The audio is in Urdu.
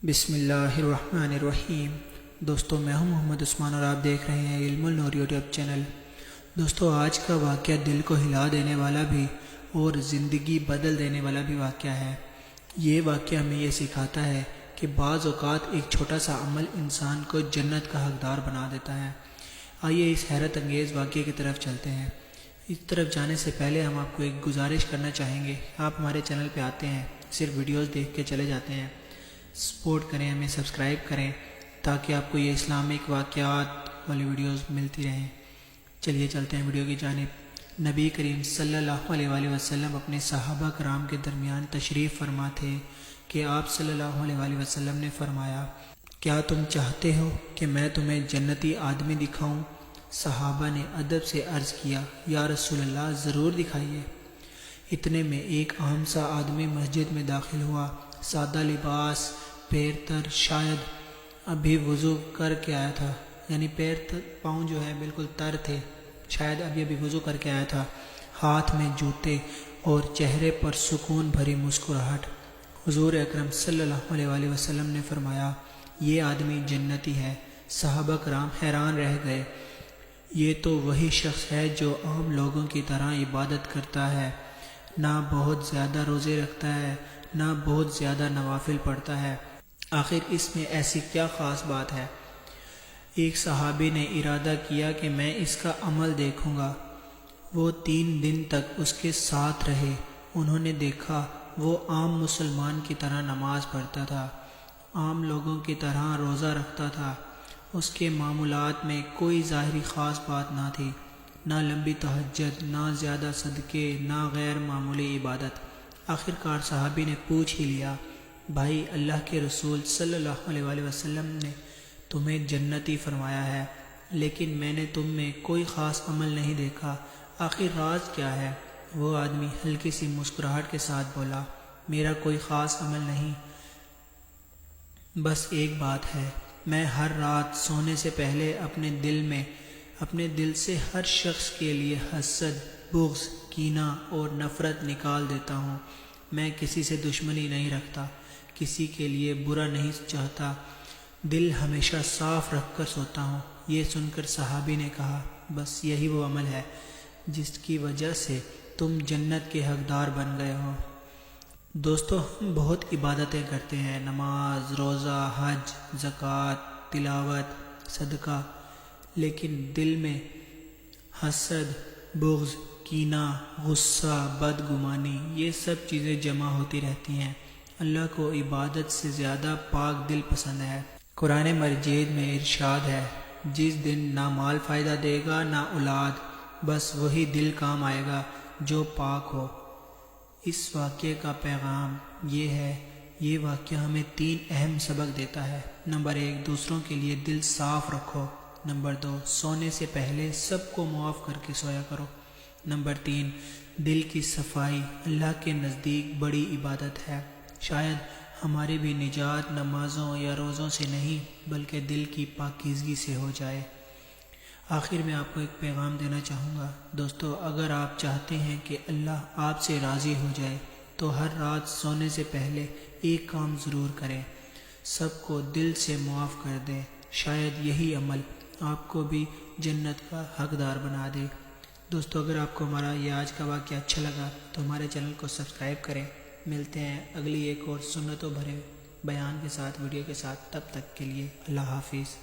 بسم اللہ الرحمن الرحیم۔ دوستو میں ہوں محمد عثمان اور آپ دیکھ رہے ہیں علم النور یوٹیوب چینل۔ دوستو آج کا واقعہ دل کو ہلا دینے والا بھی اور زندگی بدل دینے والا بھی واقعہ ہے۔ یہ واقعہ ہمیں یہ سکھاتا ہے کہ بعض اوقات ایک چھوٹا سا عمل انسان کو جنت کا حقدار بنا دیتا ہے۔ آئیے اس حیرت انگیز واقعے کی طرف چلتے ہیں۔ اس طرف جانے سے پہلے ہم آپ کو ایک گزارش کرنا چاہیں گے۔ آپ ہمارے چینل پہ آتے ہیں، صرف ویڈیوز دیکھ کے چلے جاتے ہیں۔ سپورٹ کریں، ہمیں سبسکرائب کریں تاکہ آپ کو یہ اسلامک واقعات والی ویڈیوز ملتی رہیں۔ چلیے چلتے ہیں ویڈیو کی جانب۔ نبی کریم صلی اللہ علیہ وآلہ وسلم اپنے صحابہ کرام کے درمیان تشریف فرما تھے کہ آپ صلی اللہ علیہ وآلہ وسلم نے فرمایا، کیا تم چاہتے ہو کہ میں تمہیں جنتی آدمی دکھاؤں؟ صحابہ نے ادب سے عرض کیا، یا رسول اللہ ضرور دکھائیے۔ اتنے میں ایک عام سا آدمی مسجد میں داخل ہوا، سادہ لباس، پیر تر، شاید ابھی وضو کر کے آیا تھا، یعنی پاؤں جو ہے بالکل تر تھے، شاید ابھی وضو کر کے آیا تھا، ہاتھ میں جوتے اور چہرے پر سکون بھری مسکراہٹ۔ حضور اکرم صلی اللہ علیہ وآلہ وسلم نے فرمایا، یہ آدمی جنتی ہے۔ صحابہ کرام حیران رہ گئے۔ یہ تو وہی شخص ہے جو عام لوگوں کی طرح عبادت کرتا ہے، نہ بہت زیادہ روزے رکھتا ہے، نہ بہت زیادہ نوافل پڑھتا ہے، آخر اس میں ایسی کیا خاص بات ہے؟ ایک صحابی نے ارادہ کیا کہ میں اس کا عمل دیکھوں گا۔ وہ 3 دن تک اس کے ساتھ رہے۔ انہوں نے دیکھا وہ عام مسلمان کی طرح نماز پڑھتا تھا، عام لوگوں کی طرح روزہ رکھتا تھا۔ اس کے معمولات میں کوئی ظاہری خاص بات نہ تھی، نہ لمبی تہجد، نہ زیادہ صدقے، نہ غیر معمولی عبادت۔ آخر کار صحابی نے پوچھ ہی لیا، بھائی اللہ کے رسول صلی اللہ علیہ وآلہ وسلم نے تمہیں جنتی فرمایا ہے، لیکن میں نے تم میں کوئی خاص عمل نہیں دیکھا، آخر راز کیا ہے؟ وہ آدمی ہلکی سی مسکراہٹ کے ساتھ بولا، میرا کوئی خاص عمل نہیں، بس ایک بات ہے، میں ہر رات سونے سے پہلے اپنے دل سے ہر شخص کے لیے حسد، بغض، کینہ اور نفرت نکال دیتا ہوں۔ میں کسی سے دشمنی نہیں رکھتا، کسی کے لیے برا نہیں چاہتا، دل ہمیشہ صاف رکھ کر سوتا ہوں۔ یہ سن کر صحابی نے کہا، بس یہی وہ عمل ہے جس کی وجہ سے تم جنت کے حقدار بن گئے ہو۔ دوستو ہم بہت عبادتیں کرتے ہیں، نماز، روزہ، حج، زکوٰۃ، تلاوت، صدقہ، لیکن دل میں حسد، بغض، کینہ، غصہ، بدگمانی، یہ سب چیزیں جمع ہوتی رہتی ہیں۔ اللہ کو عبادت سے زیادہ پاک دل پسند ہے۔ قرآن مجید میں ارشاد ہے، جس دن نہ مال فائدہ دے گا نہ اولاد، بس وہی دل کام آئے گا جو پاک ہو۔ اس واقعے کا پیغام یہ ہے، یہ واقعہ ہمیں 3 اہم سبق دیتا ہے۔ نمبر 1، دوسروں کے لیے دل صاف رکھو۔ نمبر 2، سونے سے پہلے سب کو معاف کر کے سویا کرو۔ نمبر 3، دل کی صفائی اللہ کے نزدیک بڑی عبادت ہے۔ شاید ہماری بھی نجات نمازوں یا روزوں سے نہیں بلکہ دل کی پاکیزگی سے ہو جائے۔ آخر میں آپ کو ایک پیغام دینا چاہوں گا۔ دوستو اگر آپ چاہتے ہیں کہ اللہ آپ سے راضی ہو جائے تو ہر رات سونے سے پہلے ایک کام ضرور کریں، سب کو دل سے معاف کر دیں۔ شاید یہی عمل آپ کو بھی جنت کا حقدار بنا دے۔ دوستو اگر آپ کو ہمارا یہ آج کا واقعہ اچھا لگا تو ہمارے چینل کو سبسکرائب کریں۔ ملتے ہیں اگلی ایک اور سنتوں بھرے بیان کے ساتھ، ویڈیو کے ساتھ، تب تک کے لیے اللہ حافظ۔